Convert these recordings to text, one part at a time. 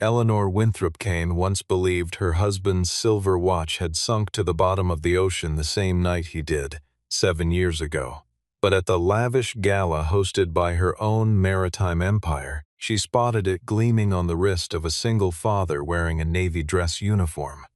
Eleanor Winthrop Kane once believed her husband's silver watch had sunk to the bottom of the ocean the same night he did, 7 years ago. But at the lavish gala hosted by her own maritime empire, she spotted it gleaming on the wrist of a single father wearing a navy dress uniform.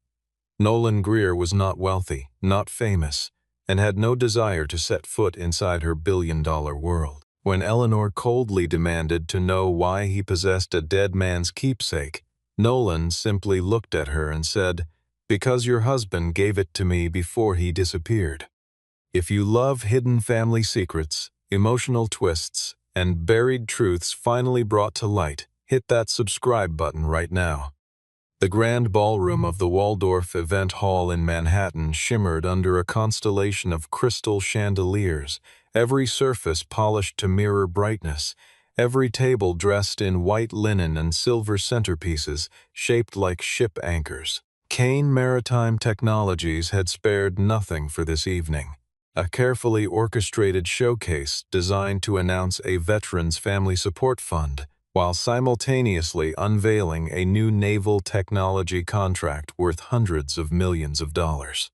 Nolan Greer was not wealthy, not famous, and had no desire to set foot inside her billion-dollar world. When Eleanor coldly demanded to know why he possessed a dead man's keepsake, Nolan simply looked at her and said, "Because your husband gave it to me before he disappeared." If you love hidden family secrets, emotional twists, and buried truths finally brought to light, hit that subscribe button right now. The grand ballroom of the Waldorf Event Hall in Manhattan shimmered under a constellation of crystal chandeliers, every surface polished to mirror brightness, every table dressed in white linen and silver centerpieces shaped like ship anchors. Kane Maritime Technologies had spared nothing for this evening. A carefully orchestrated showcase designed to announce a Veterans Family Support Fund, while simultaneously unveiling a new naval technology contract worth hundreds of millions of dollars.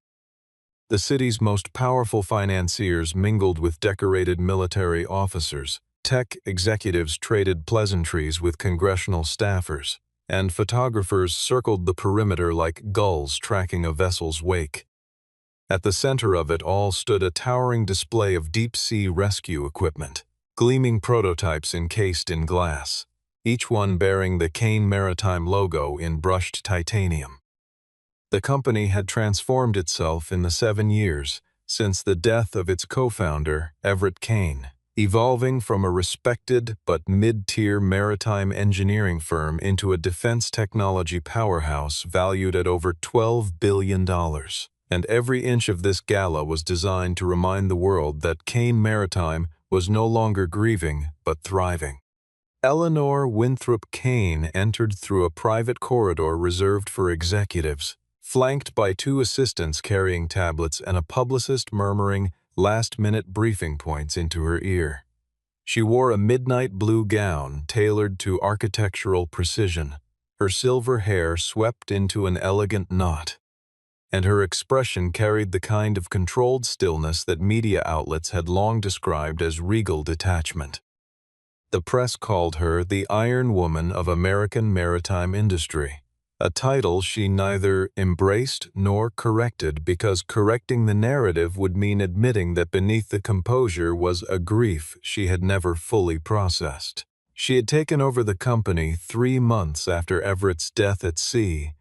The city's most powerful financiers mingled with decorated military officers, tech executives traded pleasantries with congressional staffers, and photographers circled the perimeter like gulls tracking a vessel's wake. At the center of it all stood a towering display of deep-sea rescue equipment, gleaming prototypes encased in glass, each one bearing the Kane Maritime logo in brushed titanium. The company had transformed itself in the 7 years since the death of its co-founder, Everett Kane, evolving from a respected but mid-tier maritime engineering firm into a defense technology powerhouse valued at over $12 billion. And every inch of this gala was designed to remind the world that Kane Maritime was no longer grieving but thriving. Eleanor Winthrop Kane entered through a private corridor reserved for executives, flanked by 2 assistants carrying tablets and a publicist murmuring last-minute briefing points into her ear. She wore a midnight blue gown tailored to architectural precision, her silver hair swept into an elegant knot, and her expression carried the kind of controlled stillness that media outlets had long described as regal detachment. The press called her the Iron Woman of American maritime industry, a title she neither embraced nor corrected because correcting the narrative would mean admitting that beneath the composure was a grief she had never fully processed. She had taken over the company 3 months after Everett's death at sea,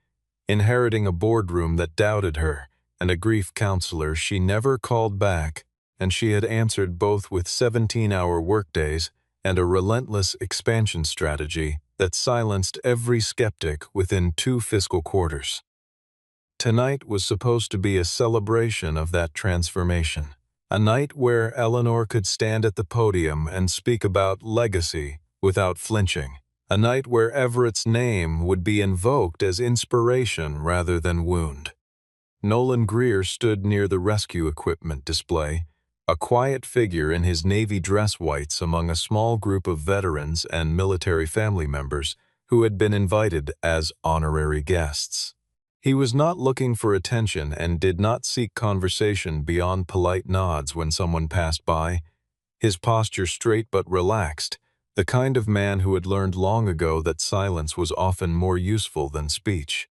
inheriting a boardroom that doubted her and a grief counselor she never called back, and she had answered both with 17-hour workdays and a relentless expansion strategy that silenced every skeptic within 2 fiscal quarters. Tonight was supposed to be a celebration of that transformation, a night where Eleanor could stand at the podium and speak about legacy without flinching, a night where Everett's name would be invoked as inspiration rather than wound. Nolan Greer stood near the rescue equipment display, a quiet figure in his navy dress whites among a small group of veterans and military family members who had been invited as honorary guests. He was not looking for attention and did not seek conversation beyond polite nods when someone passed by, his posture straight but relaxed, the kind of man who had learned long ago that silence was often more useful than speech.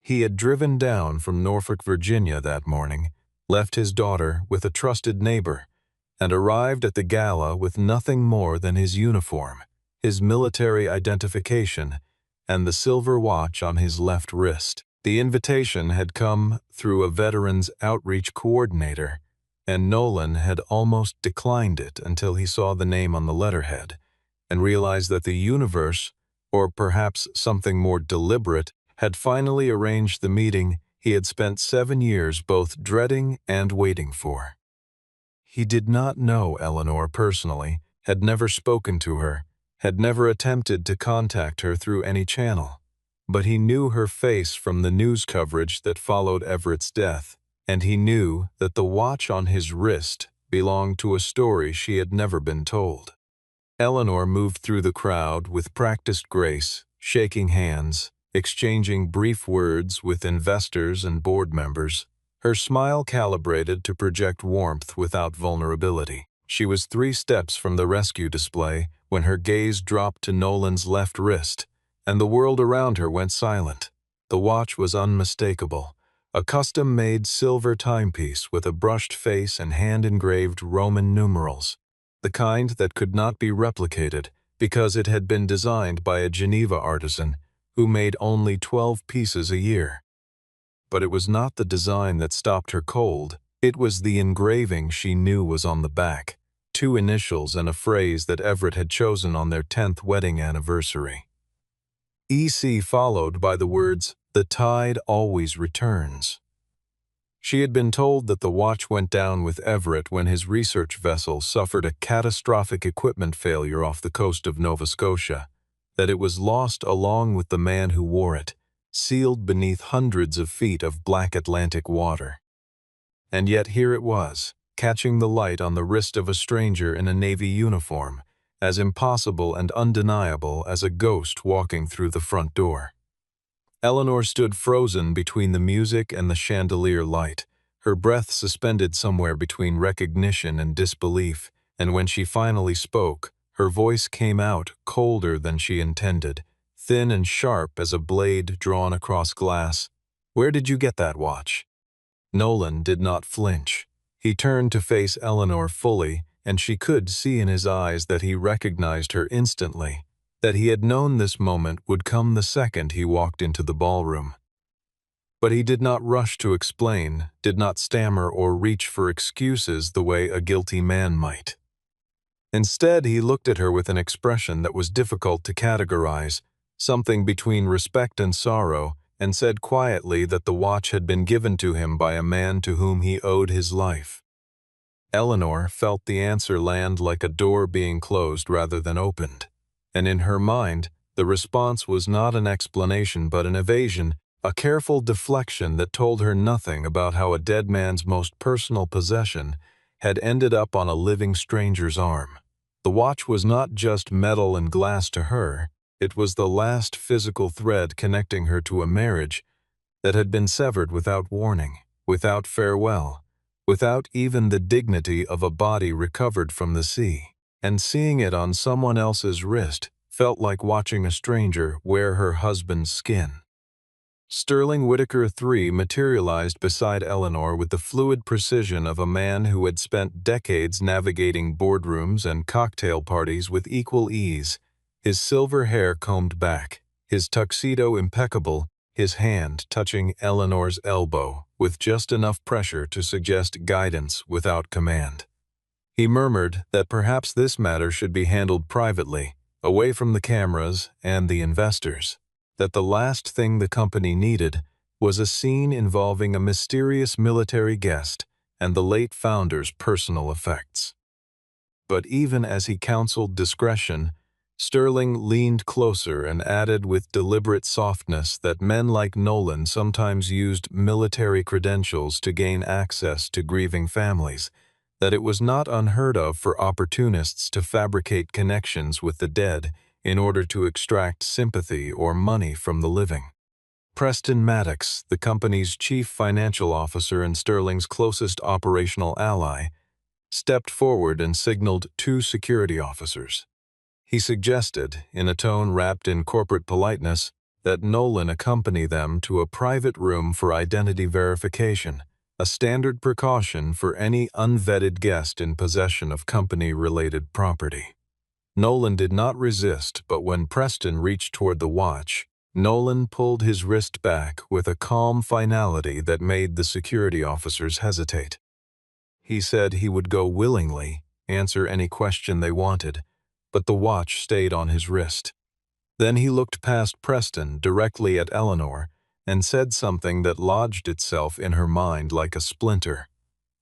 He had driven down from Norfolk, Virginia that morning, left his daughter with a trusted neighbor, and arrived at the gala with nothing more than his uniform, his military identification, and the silver watch on his left wrist. The invitation had come through a veterans outreach coordinator, and Nolan had almost declined it until he saw the name on the letterhead and realized that the universe, or perhaps something more deliberate, had finally arranged the meeting he had spent 7 years both dreading and waiting for. He did not know Eleanor personally, had never spoken to her, had never attempted to contact her through any channel, but he knew her face from the news coverage that followed Everett's death, and he knew that the watch on his wrist belonged to a story she had never been told. Eleanor moved through the crowd with practiced grace, shaking hands, exchanging brief words with investors and board members, her smile calibrated to project warmth without vulnerability. She was 3 steps from the rescue display when her gaze dropped to Nolan's left wrist, and the world around her went silent. The watch was unmistakable, a custom-made silver timepiece with a brushed face and hand-engraved Roman numerals, the kind that could not be replicated because it had been designed by a Geneva artisan who made only 12 pieces a year. But it was not the design that stopped her cold, it was the engraving she knew was on the back, 2 initials and a phrase that Everett had chosen on their 10th wedding anniversary. EC followed by the words, "The tide always returns." She had been told that the watch went down with Everett when his research vessel suffered a catastrophic equipment failure off the coast of Nova Scotia, that it was lost along with the man who wore it, sealed beneath hundreds of feet of black Atlantic water. And yet here it was, catching the light on the wrist of a stranger in a Navy uniform, as impossible and undeniable as a ghost walking through the front door. Eleanor stood frozen between the music and the chandelier light, her breath suspended somewhere between recognition and disbelief, and when she finally spoke, her voice came out colder than she intended, thin and sharp as a blade drawn across glass. "Where did you get that watch?" Nolan did not flinch. He turned to face Eleanor fully, and she could see in his eyes that he recognized her instantly, that he had known this moment would come the second he walked into the ballroom. But he did not rush to explain, did not stammer or reach for excuses the way a guilty man might. Instead, he looked at her with an expression that was difficult to categorize, something between respect and sorrow, and said quietly that the watch had been given to him by a man to whom he owed his life. Eleanor felt the answer land like a door being closed rather than opened, and in her mind, the response was not an explanation but an evasion, a careful deflection that told her nothing about how a dead man's most personal possession had ended up on a living stranger's arm. The watch was not just metal and glass to her, it was the last physical thread connecting her to a marriage that had been severed without warning, without farewell, without even the dignity of a body recovered from the sea. And seeing it on someone else's wrist felt like watching a stranger wear her husband's skin. Sterling Whittaker III materialized beside Eleanor with the fluid precision of a man who had spent decades navigating boardrooms and cocktail parties with equal ease, his silver hair combed back, his tuxedo impeccable, his hand touching Eleanor's elbow with just enough pressure to suggest guidance without command. He murmured that perhaps this matter should be handled privately, away from the cameras and the investors, that the last thing the company needed was a scene involving a mysterious military guest and the late founder's personal effects. But even as he counseled discretion, Sterling leaned closer and added with deliberate softness that men like Nolan sometimes used military credentials to gain access to grieving families, that it was not unheard of for opportunists to fabricate connections with the dead in order to extract sympathy or money from the living. Preston Maddox, the company's chief financial officer and Sterling's closest operational ally, stepped forward and signaled 2 security officers. He suggested, in a tone wrapped in corporate politeness, that Nolan accompany them to a private room for identity verification, a standard precaution for any unvetted guest in possession of company-related property. Nolan did not resist, but when Preston reached toward the watch, Nolan pulled his wrist back with a calm finality that made the security officers hesitate. He said he would go willingly, answer any question they wanted, but the watch stayed on his wrist. Then he looked past Preston directly at Eleanor and said something that lodged itself in her mind like a splinter.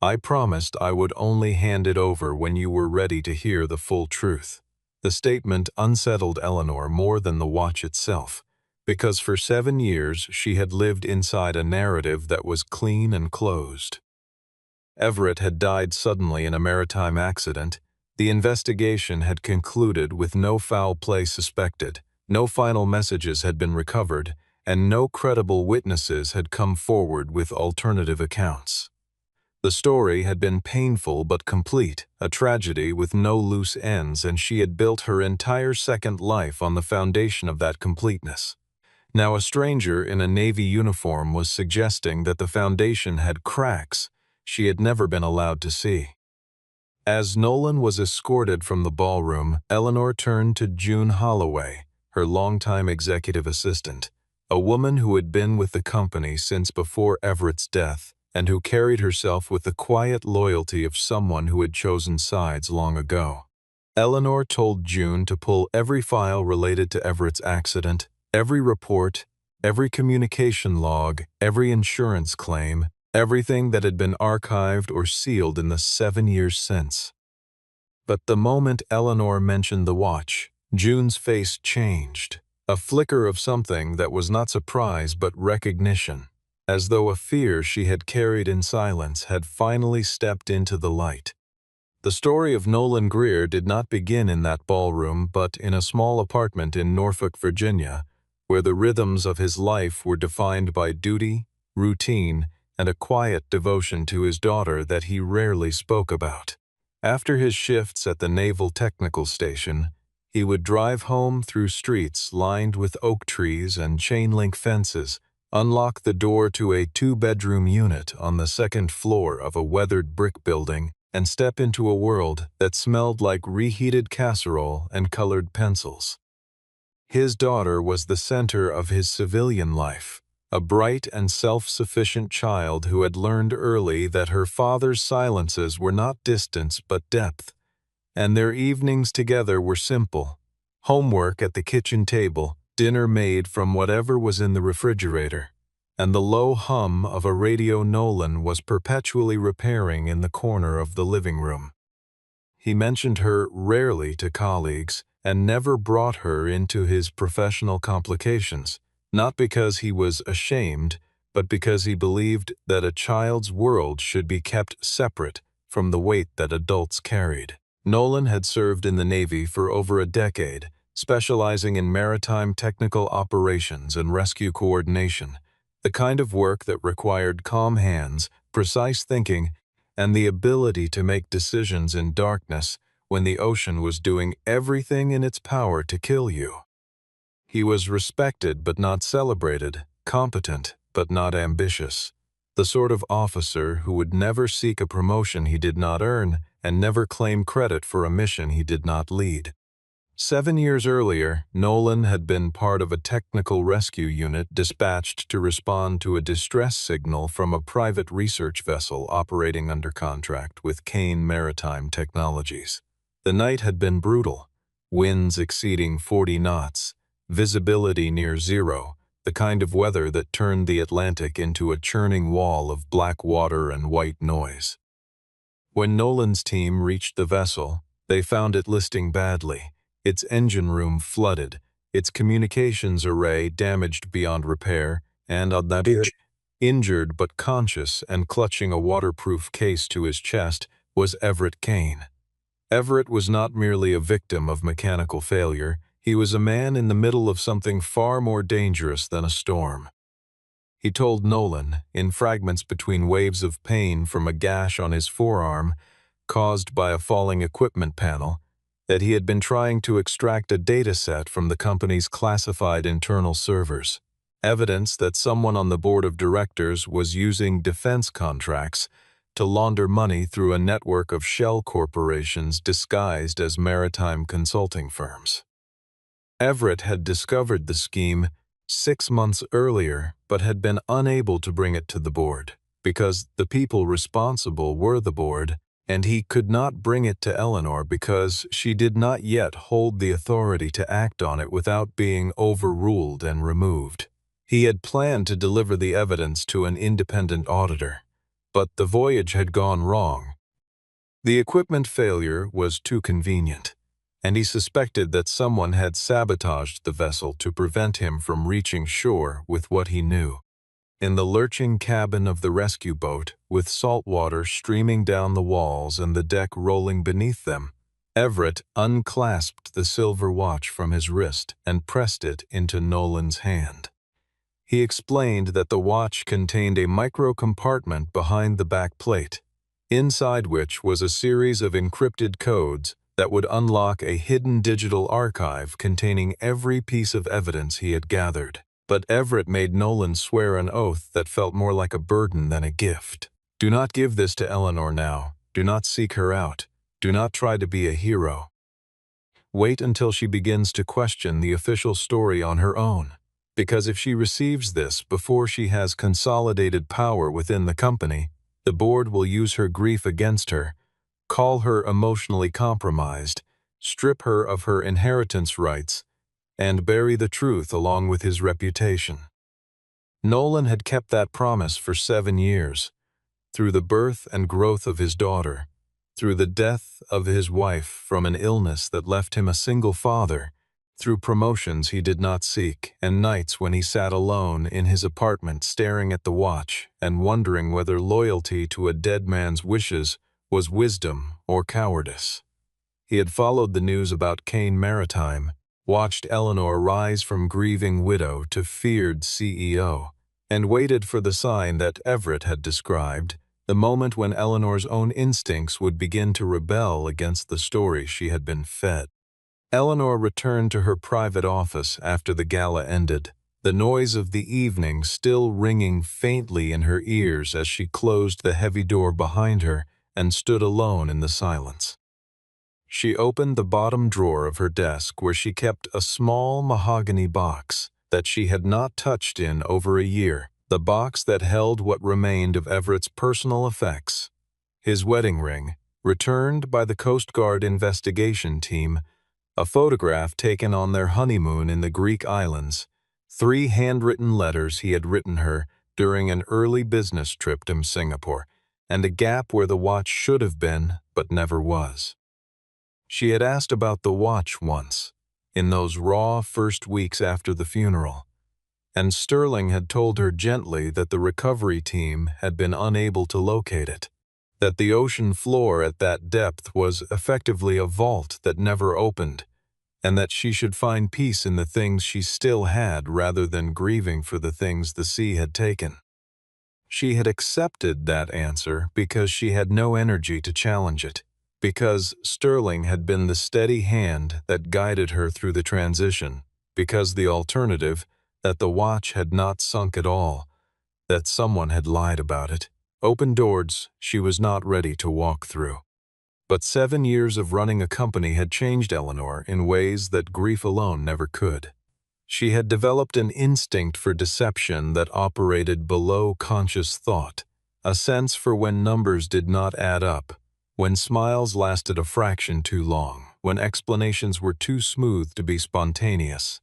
"I promised I would only hand it over when you were ready to hear the full truth." The statement unsettled Eleanor more than the watch itself, because for 7 years she had lived inside a narrative that was clean and closed. Everett had died suddenly in a maritime accident. The investigation had concluded with no foul play suspected. No final messages had been recovered, and no credible witnesses had come forward with alternative accounts. The story had been painful but complete, a tragedy with no loose ends, and she had built her entire second life on the foundation of that completeness. Now a stranger in a Navy uniform was suggesting that the foundation had cracks she had never been allowed to see. As Nolan was escorted from the ballroom, Eleanor turned to June Holloway, her longtime executive assistant, a woman who had been with the company since before Everett's death, and who carried herself with the quiet loyalty of someone who had chosen sides long ago. Eleanor told June to pull every file related to Everett's accident, every report, every communication log, every insurance claim, everything that had been archived or sealed in the 7 years since. But the moment Eleanor mentioned the watch, June's face changed, a flicker of something that was not surprise but recognition, as though a fear she had carried in silence had finally stepped into the light. The story of Nolan Greer did not begin in that ballroom, but in a small apartment in Norfolk, Virginia, where the rhythms of his life were defined by duty, routine, and a quiet devotion to his daughter that he rarely spoke about. After his shifts at the Naval Technical Station, he would drive home through streets lined with oak trees and chain-link fences, unlock the door to a 2-bedroom unit on the second floor of a weathered brick building, and step into a world that smelled like reheated casserole and colored pencils. His daughter was the center of his civilian life, a bright and self-sufficient child who had learned early that her father's silences were not distance but depth, and their evenings together were simple: homework at the kitchen table, dinner made from whatever was in the refrigerator, and the low hum of a radio Nolan was perpetually repairing in the corner of the living room. He mentioned her rarely to colleagues and never brought her into his professional complications, not because he was ashamed, but because he believed that a child's world should be kept separate from the weight that adults carried. Nolan had served in the Navy for over a decade, specializing in maritime technical operations and rescue coordination, the kind of work that required calm hands, precise thinking, and the ability to make decisions in darkness when the ocean was doing everything in its power to kill you. He was respected but not celebrated, competent but not ambitious, the sort of officer who would never seek a promotion he did not earn and never claim credit for a mission he did not lead. 7 years earlier, Nolan had been part of a technical rescue unit dispatched to respond to a distress signal from a private research vessel operating under contract with Kane Maritime Technologies. The night had been brutal, winds exceeding 40 knots, visibility near zero, the kind of weather that turned the Atlantic into a churning wall of black water and white noise. When Nolan's team reached the vessel, they found it listing badly, its engine room flooded, its communications array damaged beyond repair, and on that injured but conscious and clutching a waterproof case to his chest was Everett Kane. Everett was not merely a victim of mechanical failure, he was a man in the middle of something far more dangerous than a storm. He told Nolan, in fragments between waves of pain from a gash on his forearm caused by a falling equipment panel, that he had been trying to extract a data set from the company's classified internal servers, evidence that someone on the board of directors was using defense contracts to launder money through a network of shell corporations disguised as maritime consulting firms. Everett had discovered the scheme 6 months earlier, but had been unable to bring it to the board, because the people responsible were the board, and he could not bring it to Eleanor because she did not yet hold the authority to act on it without being overruled and removed. He had planned to deliver the evidence to an independent auditor, but the voyage had gone wrong. The equipment failure was too convenient, and he suspected that someone had sabotaged the vessel to prevent him from reaching shore with what he knew. In the lurching cabin of the rescue boat, with salt water streaming down the walls and the deck rolling beneath them, Everett unclasped the silver watch from his wrist and pressed it into Nolan's hand. He explained that the watch contained a micro-compartment behind the back plate, inside which was a series of encrypted codes that would unlock a hidden digital archive containing every piece of evidence he had gathered. But Everett made Nolan swear an oath that felt more like a burden than a gift. "Do not give this to Eleanor now. Do not seek her out. Do not try to be a hero. Wait until she begins to question the official story on her own. Because if she receives this before she has consolidated power within the company, the board will use her grief against her, call her emotionally compromised, strip her of her inheritance rights, and bury the truth along with his reputation." Nolan had kept that promise for 7 years, through the birth and growth of his daughter, through the death of his wife from an illness that left him a single father, through promotions he did not seek, and nights when he sat alone in his apartment staring at the watch and wondering whether loyalty to a dead man's wishes was wisdom or cowardice. He had followed the news about Kane Maritime, watched Eleanor rise from grieving widow to feared CEO, and waited for the sign that Everett had described, the moment when Eleanor's own instincts would begin to rebel against the story she had been fed. Eleanor returned to her private office after the gala ended, the noise of the evening still ringing faintly in her ears as she closed the heavy door behind her and stood alone in the silence. She opened the bottom drawer of her desk where she kept a small mahogany box that she had not touched in over a year, the box that held what remained of Everett's personal effects: his wedding ring, returned by the Coast Guard investigation team, a photograph taken on their honeymoon in the Greek islands, 3 handwritten letters he had written her during an early business trip to Singapore, and a gap where the watch should have been but never was. She had asked about the watch once, in those raw first weeks after the funeral, and Sterling had told her gently that the recovery team had been unable to locate it, that the ocean floor at that depth was effectively a vault that never opened, and that she should find peace in the things she still had rather than grieving for the things the sea had taken. She had accepted that answer because she had no energy to challenge it, because Sterling had been the steady hand that guided her through the transition, because the alternative, that the watch had not sunk at all, that someone had lied about it, opened doors she was not ready to walk through. But 7 years of running a company had changed Eleanor in ways that grief alone never could. She had developed an instinct for deception that operated below conscious thought, a sense for when numbers did not add up, when smiles lasted a fraction too long, when explanations were too smooth to be spontaneous.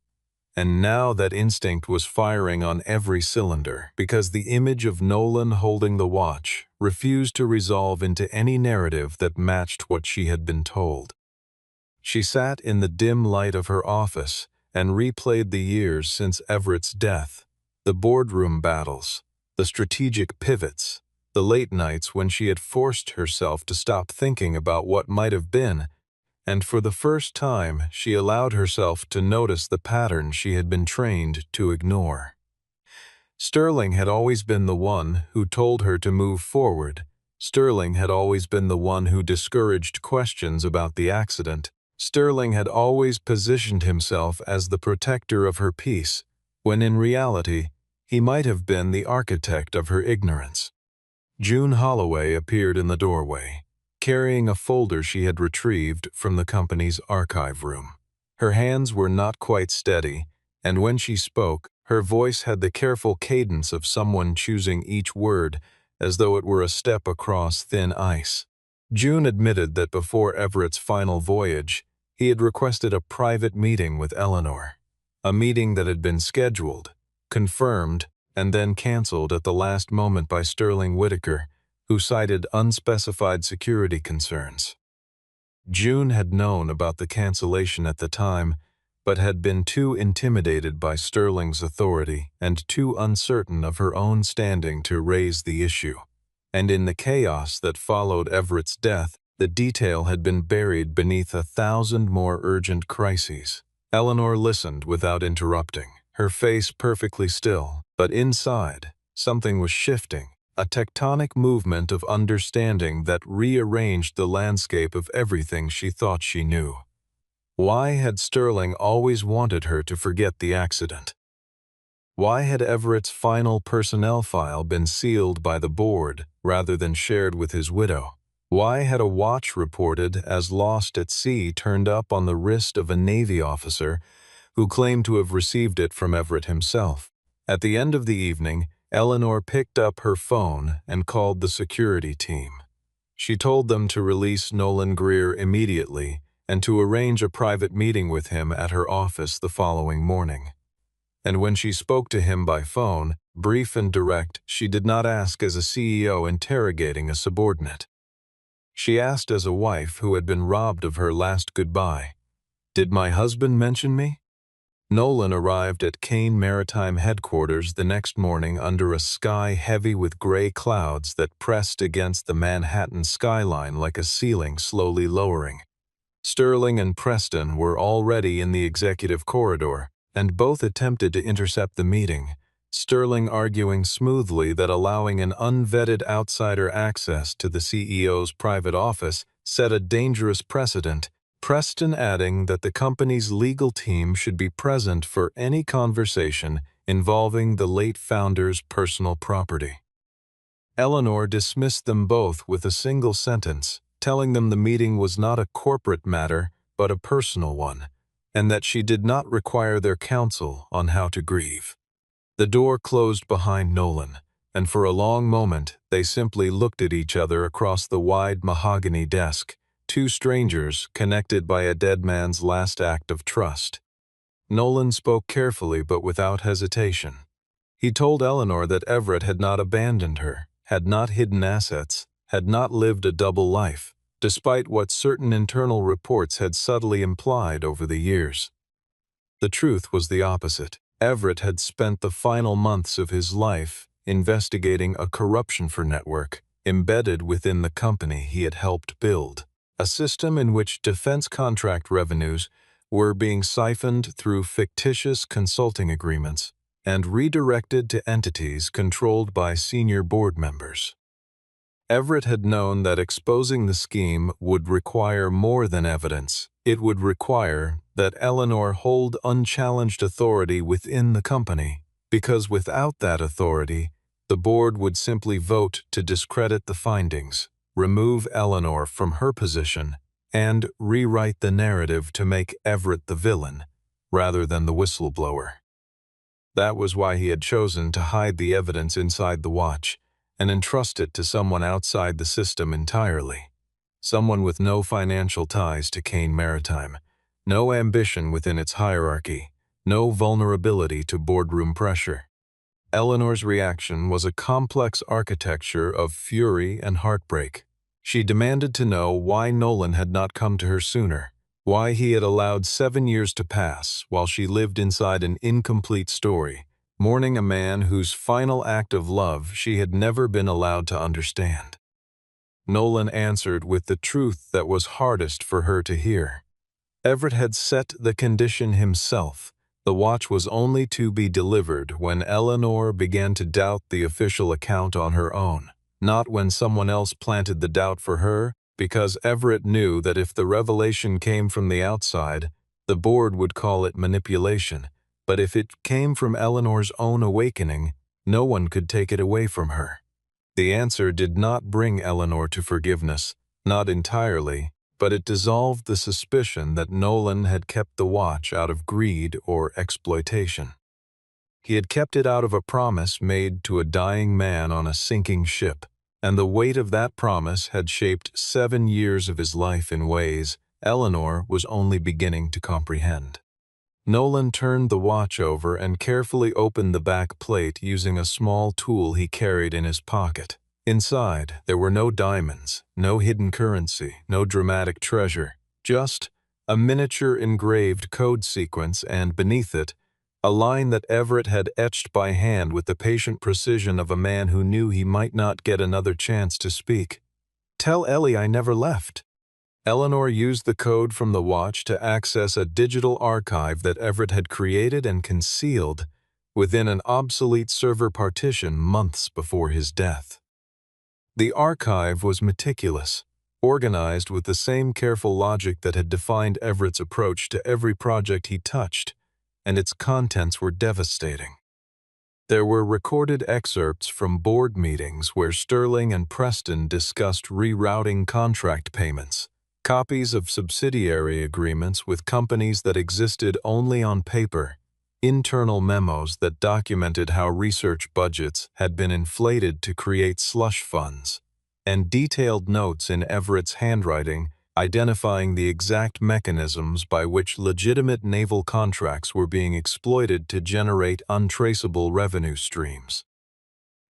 And now that instinct was firing on every cylinder because the image of Nolan holding the watch refused to resolve into any narrative that matched what she had been told. She sat in the dim light of her office and replayed the years since Everett's death, the boardroom battles, the strategic pivots, the late nights when she had forced herself to stop thinking about what might have been, and for the first time she allowed herself to notice the pattern she had been trained to ignore. Sterling had always been the one who told her to move forward. Sterling had always been the one who discouraged questions about the accident. Sterling had always positioned himself as the protector of her peace, when in reality he might have been the architect of her ignorance. June Holloway appeared in the doorway, carrying a folder she had retrieved from the company's archive room. Her hands were not quite steady, and when she spoke, her voice had the careful cadence of someone choosing each word as though it were a step across thin ice. June admitted that before Everett's final voyage, he had requested a private meeting with Eleanor, a meeting that had been scheduled, confirmed, and then canceled at the last moment by Sterling Whitaker, who cited unspecified security concerns. June had known about the cancellation at the time, but had been too intimidated by Sterling's authority and too uncertain of her own standing to raise the issue. And in the chaos that followed Everett's death, the detail had been buried beneath 1,000 more urgent crises. Eleanor listened without interrupting, her face perfectly still, but inside, something was shifting, a tectonic movement of understanding that rearranged the landscape of everything she thought she knew. Why had Sterling always wanted her to forget the accident? Why had Everett's final personnel file been sealed by the board rather than shared with his widow? Why had a watch reported as lost at sea turned up on the wrist of a Navy officer who claimed to have received it from Everett himself? At the end of the evening, Eleanor picked up her phone and called the security team. She told them to release Nolan Greer immediately and to arrange a private meeting with him at her office the following morning. And when she spoke to him by phone, brief and direct, she did not ask as a CEO interrogating a subordinate. She asked as a wife who had been robbed of her last goodbye. "Did my husband mention me?" Nolan arrived at Kane Maritime headquarters the next morning under a sky heavy with gray clouds that pressed against the Manhattan skyline like a ceiling slowly lowering. Sterling and Preston were already in the executive corridor, and both attempted to intercept the meeting, Sterling arguing smoothly that allowing an unvetted outsider access to the CEO's private office set a dangerous precedent, Preston adding that the company's legal team should be present for any conversation involving the late founder's personal property. Eleanor dismissed them both with a single sentence, telling them the meeting was not a corporate matter but a personal one, and that she did not require their counsel on how to grieve. The door closed behind Nolan, and for a long moment they simply looked at each other across the wide mahogany desk, two strangers connected by a dead man's last act of trust. Nolan spoke carefully but without hesitation. He told Eleanor that Everett had not abandoned her, had not hidden assets, had not lived a double life, despite what certain internal reports had subtly implied over the years. The truth was the opposite. Everett had spent the final months of his life investigating a corruption network embedded within the company he had helped build, a system in which defense contract revenues were being siphoned through fictitious consulting agreements and redirected to entities controlled by senior board members. Everett had known that exposing the scheme would require more than evidence. It would require that Eleanor hold unchallenged authority within the company, because without that authority, the board would simply vote to discredit the findings, remove Eleanor from her position, and rewrite the narrative to make Everett the villain, rather than the whistleblower. That was why he had chosen to hide the evidence inside the watch and entrust it to someone outside the system entirely. Someone with no financial ties to Kane Maritime, no ambition within its hierarchy, no vulnerability to boardroom pressure. Eleanor's reaction was a complex architecture of fury and heartbreak. She demanded to know why Nolan had not come to her sooner, why he had allowed 7 years to pass while she lived inside an incomplete story, mourning a man whose final act of love she had never been allowed to understand. Nolan answered with the truth that was hardest for her to hear. Everett had set the condition himself. The watch was only to be delivered when Eleanor began to doubt the official account on her own, not when someone else planted the doubt for her, because Everett knew that if the revelation came from the outside, the board would call it manipulation, but if it came from Eleanor's own awakening, no one could take it away from her. The answer did not bring Eleanor to forgiveness, not entirely, but it dissolved the suspicion that Nolan had kept the watch out of greed or exploitation. He had kept it out of a promise made to a dying man on a sinking ship, and the weight of that promise had shaped 7 years of his life in ways Eleanor was only beginning to comprehend. Nolan turned the watch over and carefully opened the back plate using a small tool he carried in his pocket. Inside, there were no diamonds, no hidden currency, no dramatic treasure, just a miniature engraved code sequence and, beneath it, a line that Everett had etched by hand with the patient precision of a man who knew he might not get another chance to speak. "Tell Ellie I never left." Eleanor used the code from the watch to access a digital archive that Everett had created and concealed within an obsolete server partition months before his death. The archive was meticulous, organized with the same careful logic that had defined Everett's approach to every project he touched, and its contents were devastating. There were recorded excerpts from board meetings where Sterling and Preston discussed rerouting contract payments, copies of subsidiary agreements with companies that existed only on paper, internal memos that documented how research budgets had been inflated to create slush funds, and detailed notes in Everett's handwriting identifying the exact mechanisms by which legitimate naval contracts were being exploited to generate untraceable revenue streams.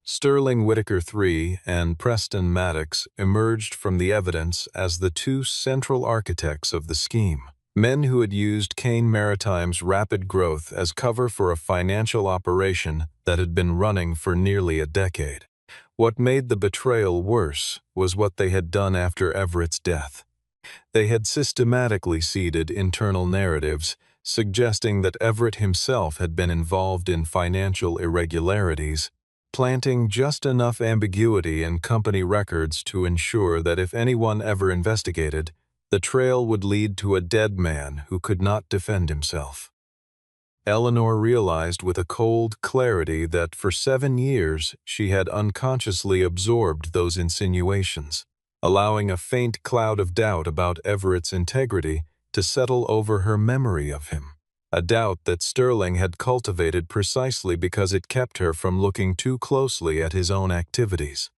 Sterling Whitaker III and Preston Maddox emerged from the evidence as the two central architects of the scheme, men who had used Kane Maritime's rapid growth as cover for a financial operation that had been running for nearly a decade. What made the betrayal worse was what they had done after Everett's death. They had systematically seeded internal narratives, suggesting that Everett himself had been involved in financial irregularities, planting just enough ambiguity in company records to ensure that if anyone ever investigated, the trail would lead to a dead man who could not defend himself. Eleanor realized with a cold clarity that for 7 years she had unconsciously absorbed those insinuations, allowing a faint cloud of doubt about Everett's integrity to settle over her memory of him, a doubt that Sterling had cultivated precisely because it kept her from looking too closely at his own activities.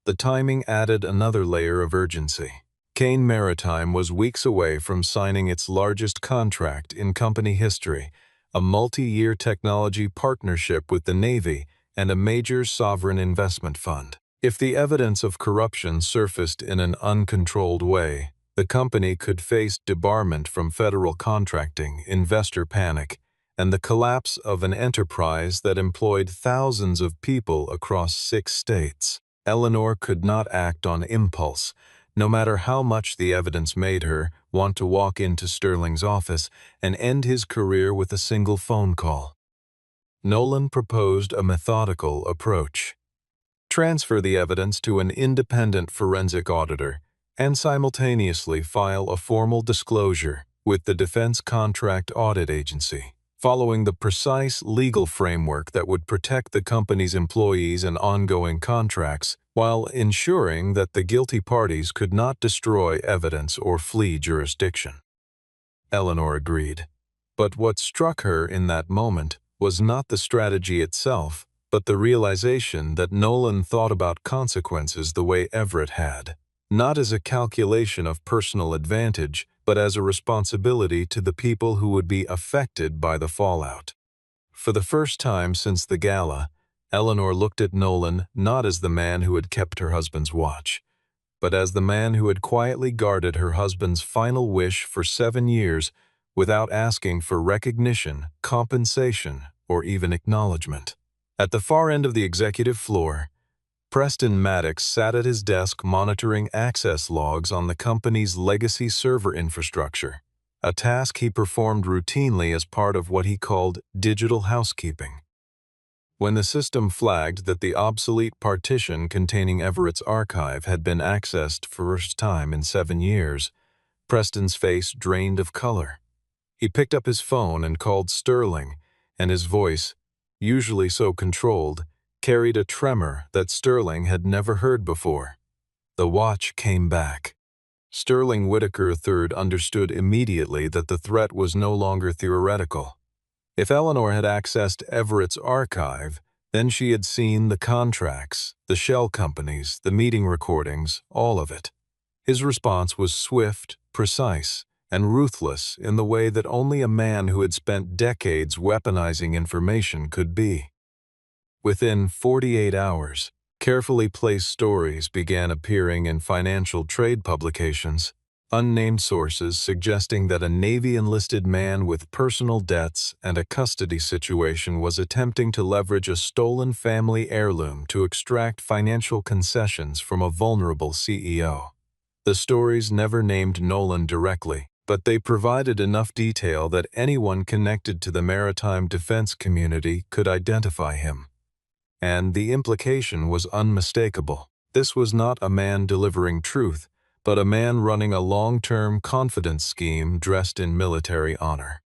The timing added another layer of urgency. Kane Maritime was weeks away from signing its largest contract in company history, a multi-year technology partnership with the Navy and a major sovereign investment fund. If the evidence of corruption surfaced in an uncontrolled way, the company could face debarment from federal contracting, investor panic, and the collapse of an enterprise that employed thousands of people across 6 states. Eleanor could not act on impulse, no matter how much the evidence made her want to walk into Sterling's office and end his career with a single phone call. Nolan proposed a methodical approach. Transfer the evidence to an independent forensic auditor, and simultaneously file a formal disclosure with the Defense Contract Audit Agency, following the precise legal framework that would protect the company's employees and ongoing contracts while ensuring that the guilty parties could not destroy evidence or flee jurisdiction. Eleanor agreed, but what struck her in that moment was not the strategy itself, but the realization that Nolan thought about consequences the way Everett had, not as a calculation of personal advantage, but as a responsibility to the people who would be affected by the fallout. For the first time since the gala, Eleanor looked at Nolan not as the man who had kept her husband's watch, but as the man who had quietly guarded her husband's final wish for 7 years without asking for recognition, compensation, or even acknowledgement. At the far end of the executive floor, Preston Maddox sat at his desk monitoring access logs on the company's legacy server infrastructure, a task he performed routinely as part of what he called digital housekeeping. When the system flagged that the obsolete partition containing Everett's archive had been accessed for the first time in 7 years, Preston's face drained of color. He picked up his phone and called Sterling, and his voice, usually so controlled, carried a tremor that Sterling had never heard before. The watch came back. Sterling Whitaker III understood immediately that the threat was no longer theoretical. If Eleanor had accessed Everett's archive, then she had seen the contracts, the shell companies, the meeting recordings, all of it. His response was swift, precise, and ruthless in the way that only a man who had spent decades weaponizing information could be. Within 48 hours, carefully placed stories began appearing in financial trade publications, unnamed sources suggesting that a Navy-enlisted man with personal debts and a custody situation was attempting to leverage a stolen family heirloom to extract financial concessions from a vulnerable CEO. The stories never named Nolan directly, but they provided enough detail that anyone connected to the maritime defense community could identify him. And the implication was unmistakable. This was not a man delivering truth, but a man running a long-term confidence scheme dressed in military honor.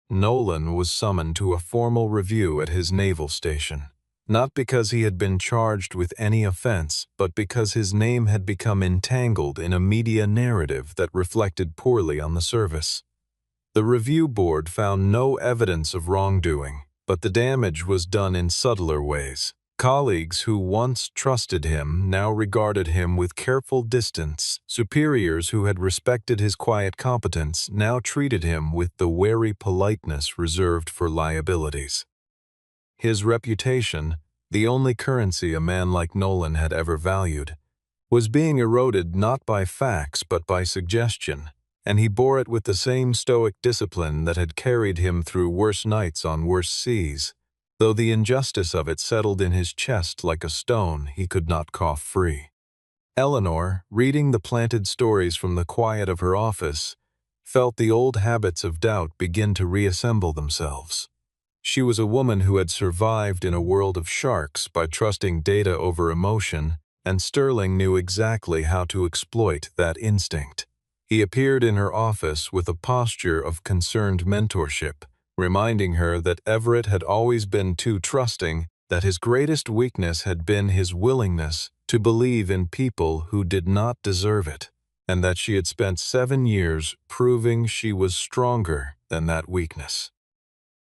Nolan was summoned to a formal review at his naval station, not because he had been charged with any offense, but because his name had become entangled in a media narrative that reflected poorly on the service. The review board found no evidence of wrongdoing, but the damage was done in subtler ways. Colleagues who once trusted him now regarded him with careful distance. Superiors who had respected his quiet competence now treated him with the wary politeness reserved for liabilities. His reputation, the only currency a man like Nolan had ever valued, was being eroded not by facts but by suggestion, and he bore it with the same stoic discipline that had carried him through worse nights on worse seas. Though the injustice of it settled in his chest like a stone, he could not cough free. Eleanor, reading the planted stories from the quiet of her office, felt the old habits of doubt begin to reassemble themselves. She was a woman who had survived in a world of sharks by trusting data over emotion, and Sterling knew exactly how to exploit that instinct. He appeared in her office with a posture of concerned mentorship, reminding her that Everett had always been too trusting, that his greatest weakness had been his willingness to believe in people who did not deserve it, and that she had spent 7 years proving she was stronger than that weakness.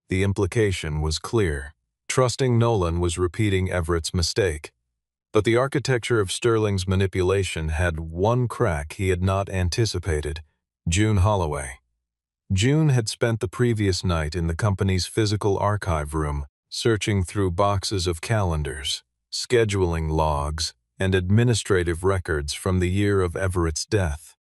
The implication was clear. Trusting Nolan was repeating Everett's mistake. But the architecture of Sterling's manipulation had one crack he had not anticipated: June Holloway. June had spent the previous night in the company's physical archive room, searching through boxes of calendars, scheduling logs, and administrative records from the year of Everett's death.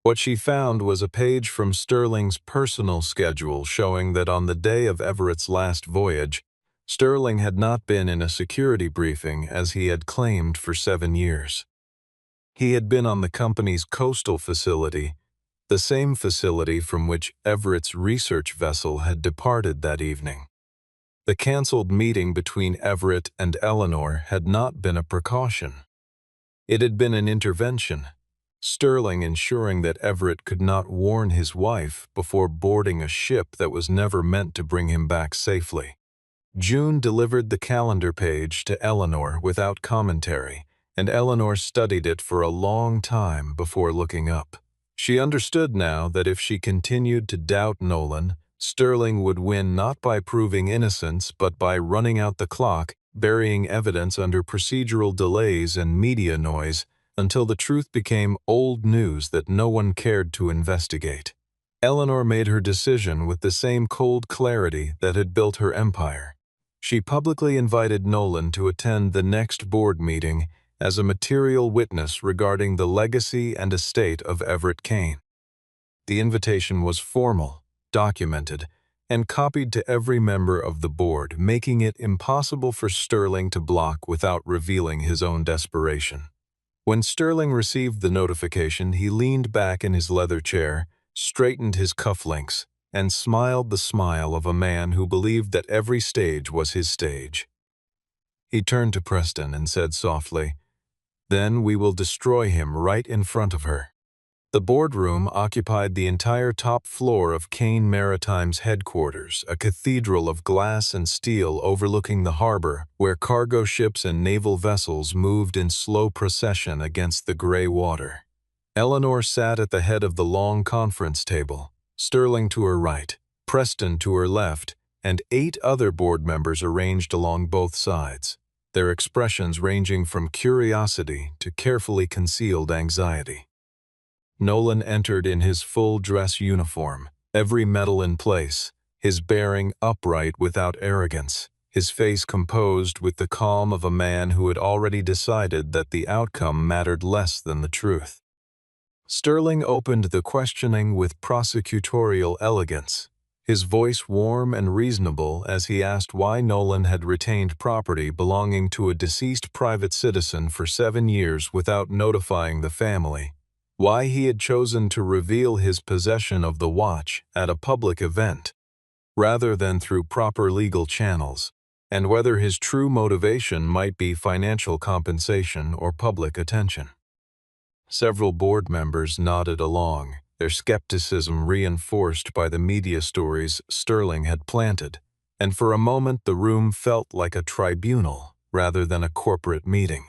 What she found was a page from Sterling's personal schedule showing that on the day of Everett's last voyage, Sterling had not been in a security briefing as he had claimed for 7 years. He had been on the company's coastal facility, the same facility from which Everett's research vessel had departed that evening. The canceled meeting between Everett and Eleanor had not been a precaution. It had been an intervention, Sterling ensuring that Everett could not warn his wife before boarding a ship that was never meant to bring him back safely. June delivered the calendar page to Eleanor without commentary, and Eleanor studied it for a long time before looking up. She understood now that if she continued to doubt Nolan, Sterling would win not by proving innocence but by running out the clock, burying evidence under procedural delays and media noise until the truth became old news that no one cared to investigate. Eleanor made her decision with the same cold clarity that had built her empire. She publicly invited Nolan to attend the next board meeting as a material witness regarding the legacy and estate of Everett Kane. The invitation was formal, documented, and copied to every member of the board, making it impossible for Sterling to block without revealing his own desperation. When Sterling received the notification, he leaned back in his leather chair, straightened his cufflinks, and smiled the smile of a man who believed that every stage was his stage. He turned to Preston and said softly, "Then we will destroy him right in front of her." The boardroom occupied the entire top floor of Kane Maritime's headquarters, a cathedral of glass and steel overlooking the harbor where cargo ships and naval vessels moved in slow procession against the gray water. Eleanor sat at the head of the long conference table, Sterling to her right, Preston to her left, and 8 other board members arranged along both sides, their expressions ranging from curiosity to carefully concealed anxiety. Nolan entered in his full dress uniform, every medal in place, his bearing upright without arrogance, his face composed with the calm of a man who had already decided that the outcome mattered less than the truth. Sterling opened the questioning with prosecutorial elegance, his voice warm and reasonable as he asked why Nolan had retained property belonging to a deceased private citizen for 7 years without notifying the family. why he had chosen to reveal his possession of the watch at a public event, rather than through proper legal channels, and whether his true motivation might be financial compensation or public attention. Several board members nodded along, their skepticism reinforced by the media stories Sterling had planted, and for a moment the room felt like a tribunal rather than a corporate meeting.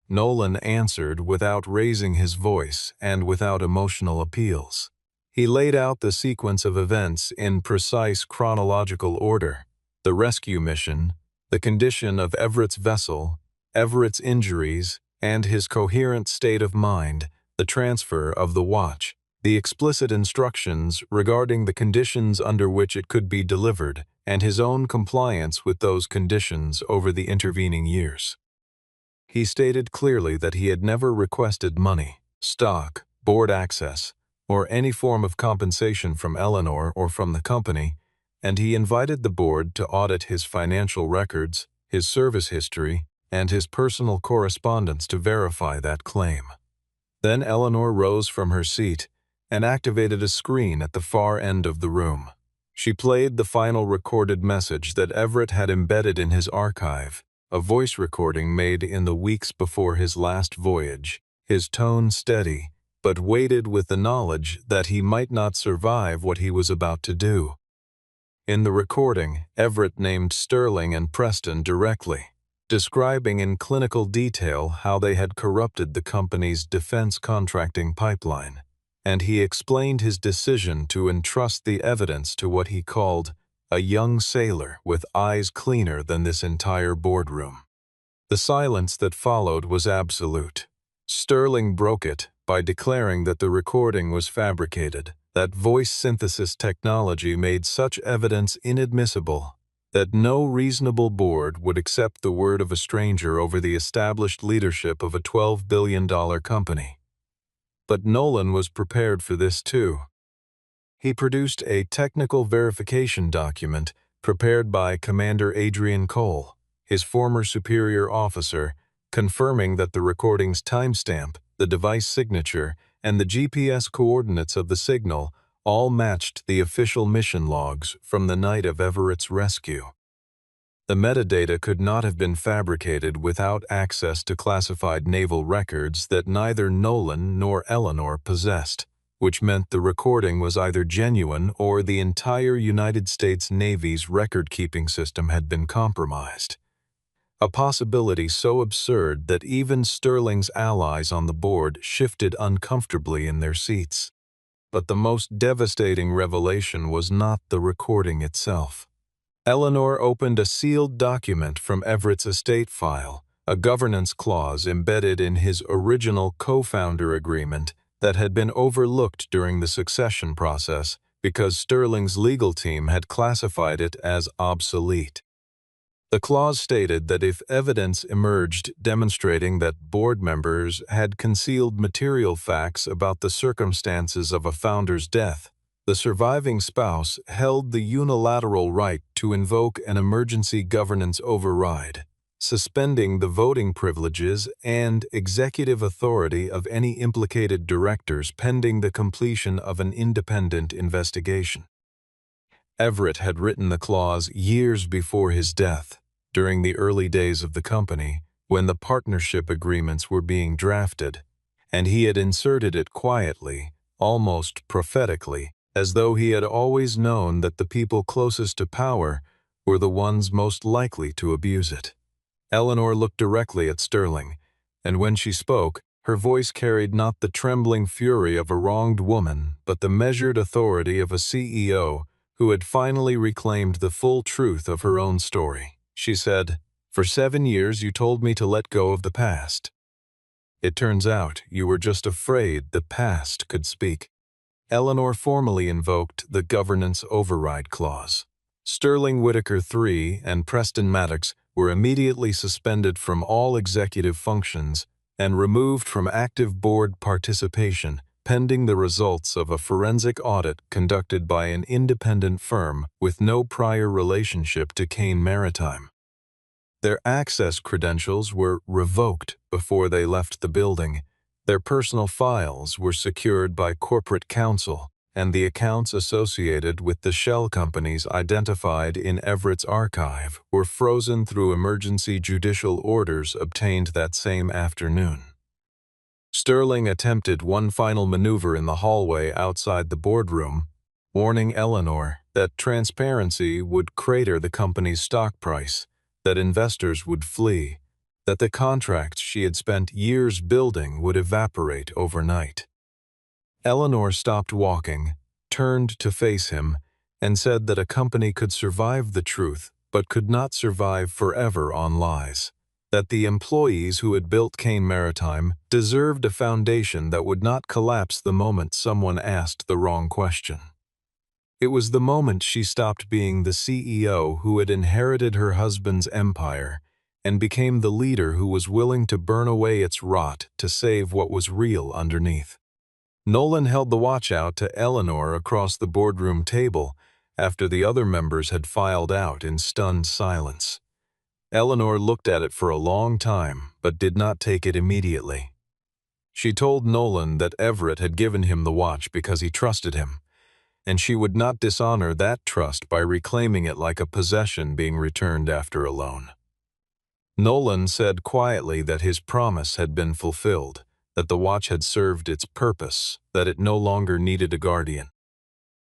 Nolan answered without raising his voice and without emotional appeals. He laid out the sequence of events in precise chronological order: the rescue mission, the condition of Everett's vessel, Everett's injuries, and his coherent state of mind, the transfer of the watch, the explicit instructions regarding the conditions under which it could be delivered, and his own compliance with those conditions over the intervening years. He stated clearly that he had never requested money, stock, board access, or any form of compensation from Eleanor or from the company, and he invited the board to audit his financial records, his service history, and his personal correspondence to verify that claim. Then Eleanor rose from her seat and activated a screen at the far end of the room. She played the final recorded message that Everett had embedded in his archive, a voice recording made in the weeks before his last voyage, his tone steady, but weighted with the knowledge that he might not survive what he was about to do. In the recording, Everett named Sterling and Preston directly, describing in clinical detail how they had corrupted the company's defense contracting pipeline, and he explained his decision to entrust the evidence to what he called a young sailor with eyes cleaner than this entire boardroom. The silence that followed was absolute. Sterling broke it by declaring that the recording was fabricated, that voice synthesis technology made such evidence inadmissible, that no reasonable board would accept the word of a stranger over the established leadership of a $12 billion company. But Nolan was prepared for this too. He produced a technical verification document prepared by Commander Adrian Cole, his former superior officer, confirming that the recording's timestamp, the device signature, and the GPS coordinates of the signal all matched the official mission logs from the night of Everett's rescue. The metadata could not have been fabricated without access to classified naval records that neither Nolan nor Eleanor possessed, which meant the recording was either genuine or the entire United States Navy's record-keeping system had been compromised. A possibility so absurd that even Sterling's allies on the board shifted uncomfortably in their seats. But the most devastating revelation was not the recording itself. Eleanor opened a sealed document from Everett's estate file, a governance clause embedded in his original co-founder agreement that had been overlooked during the succession process because Sterling's legal team had classified it as obsolete. The clause stated that if evidence emerged demonstrating that board members had concealed material facts about the circumstances of a founder's death, the surviving spouse held the unilateral right to invoke an emergency governance override, suspending the voting privileges and executive authority of any implicated directors pending the completion of an independent investigation. Everett had written the clause years before his death, during the early days of the company, when the partnership agreements were being drafted, and he had inserted it quietly, almost prophetically, as though he had always known that the people closest to power were the ones most likely to abuse it. Eleanor looked directly at Sterling, and when she spoke, her voice carried not the trembling fury of a wronged woman, but the measured authority of a CEO who had finally reclaimed the full truth of her own story. She said, "For 7 years you told me to let go of the past. It turns out you were just afraid the past could speak." Eleanor formally invoked the governance override clause. Sterling Whitaker III and Preston Maddox were immediately suspended from all executive functions and removed from active board participation pending the results of a forensic audit conducted by an independent firm with no prior relationship to Kane Maritime. Their access credentials were revoked before they left the building, Their personal files were secured by corporate counsel, and the accounts associated with the shell companies identified in Everett's archive were frozen through emergency judicial orders obtained that same afternoon. Sterling attempted one final maneuver in the hallway outside the boardroom, warning Eleanor that transparency would crater the company's stock price, that investors would flee, that the contracts she had spent years building would evaporate overnight. Eleanor stopped walking, turned to face him, and said that a company could survive the truth but could not survive forever on lies, that the employees who had built Kane Maritime deserved a foundation that would not collapse the moment someone asked the wrong question. It was the moment she stopped being the CEO who had inherited her husband's empire and became the leader who was willing to burn away its rot to save what was real underneath. Nolan held the watch out to Eleanor across the boardroom table after the other members had filed out in stunned silence. Eleanor looked at it for a long time, but did not take it immediately. She told Nolan that Everett had given him the watch because he trusted him, and she would not dishonor that trust by reclaiming it like a possession being returned after a loan. Nolan said quietly that his promise had been fulfilled, that the watch had served its purpose, that it no longer needed a guardian.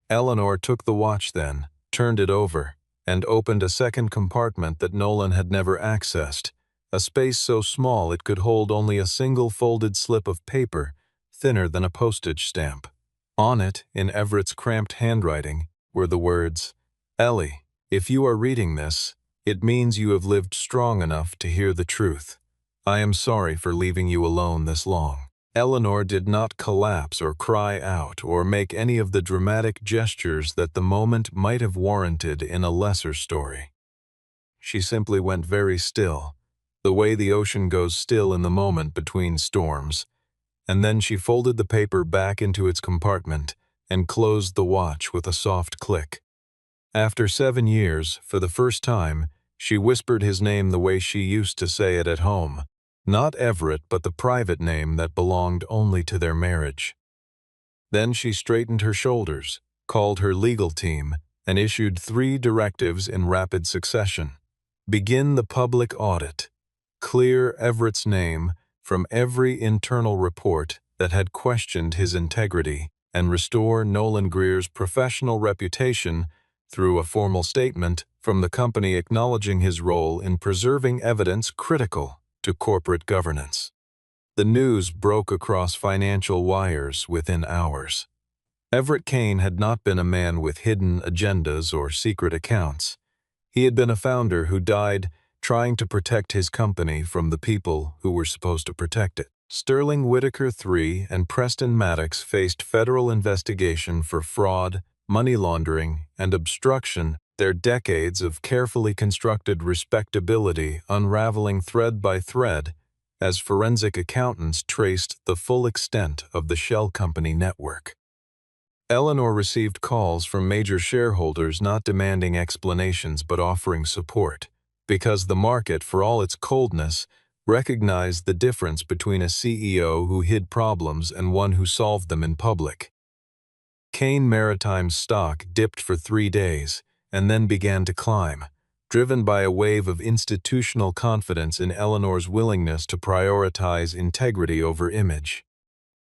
Eleanor took the watch then, turned it over, and opened a second compartment that Nolan had never accessed, a space so small it could hold only a single folded slip of paper, thinner than a postage stamp. On it, in Everett's cramped handwriting, were the words, "Ellie, if you are reading this, it means you have lived strong enough to hear the truth. I am sorry for leaving you alone this long." Eleanor did not collapse or cry out or make any of the dramatic gestures that the moment might have warranted in a lesser story. She simply went very still, the way the ocean goes still in the moment between storms, and then she folded the paper back into its compartment and closed the watch with a soft click. After 7 years, for the first time, she whispered his name the way she used to say it at home, not Everett but the private name that belonged only to their marriage. Then she straightened her shoulders, called her legal team, and issued 3 directives in rapid succession. Begin the public audit. Clear Everett's name from every internal report that had questioned his integrity, and restore Nolan Greer's professional reputation through a formal statement from the company acknowledging his role in preserving evidence critical to corporate governance. The news broke across financial wires within hours. Everett Kane had not been a man with hidden agendas or secret accounts. He had been a founder who died trying to protect his company from the people who were supposed to protect it. Sterling Whitaker III and Preston Maddox faced federal investigation for fraud, money laundering, and obstruction, their decades of carefully constructed respectability unraveling thread by thread as forensic accountants traced the full extent of the shell company network. Eleanor received calls from major shareholders not demanding explanations but offering support, because the market, for all its coldness, recognized the difference between a CEO who hid problems and one who solved them in public. Kane Maritime's stock dipped for 3 days and then began to climb, driven by a wave of institutional confidence in Eleanor's willingness to prioritize integrity over image.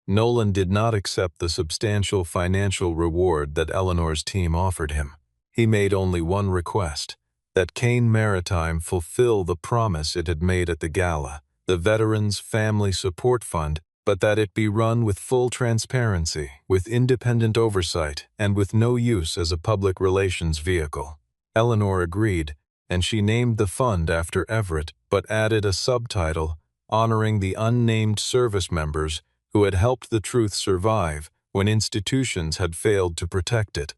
Nolan did not accept the substantial financial reward that Eleanor's team offered him. He made only one request: that Kane Maritime fulfill the promise it had made at the gala, the Veterans Family Support Fund, but that it be run with full transparency, with independent oversight, and with no use as a public relations vehicle. Eleanor agreed, and she named the fund after Everett, but added a subtitle honoring the unnamed service members who had helped the truth survive when institutions had failed to protect it.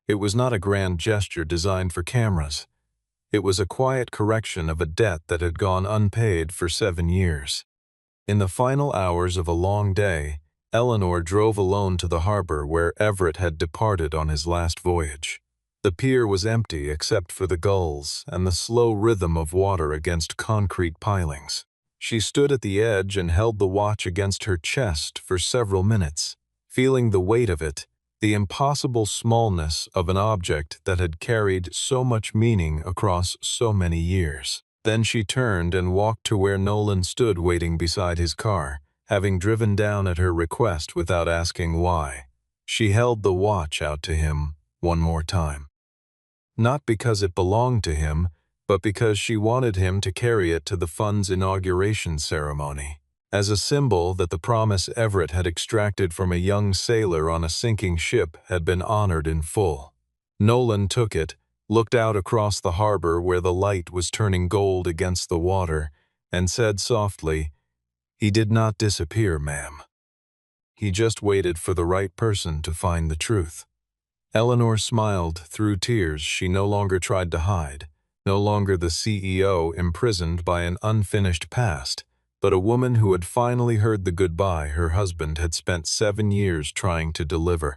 It was not a grand gesture designed for cameras. It was a quiet correction of a debt that had gone unpaid for 7 years. In the final hours of a long day, Eleanor drove alone to the harbor where Everett had departed on his last voyage. The pier was empty except for the gulls and the slow rhythm of water against concrete pilings. She stood at the edge and held the watch against her chest for several minutes, feeling the weight of it, the impossible smallness of an object that had carried so much meaning across so many years. Then she turned and walked to where Nolan stood waiting beside his car, having driven down at her request without asking why. She held the watch out to him one more time. Not because it belonged to him, but because she wanted him to carry it to the fund's inauguration ceremony, as a symbol that the promise Everett had extracted from a young sailor on a sinking ship had been honored in full. Nolan took it, looked out across the harbor where the light was turning gold against the water, and said softly, "He did not disappear, ma'am. He just waited for the right person to find the truth." Eleanor smiled through tears she no longer tried to hide, no longer the CEO imprisoned by an unfinished past, but a woman who had finally heard the goodbye her husband had spent 7 years trying to deliver.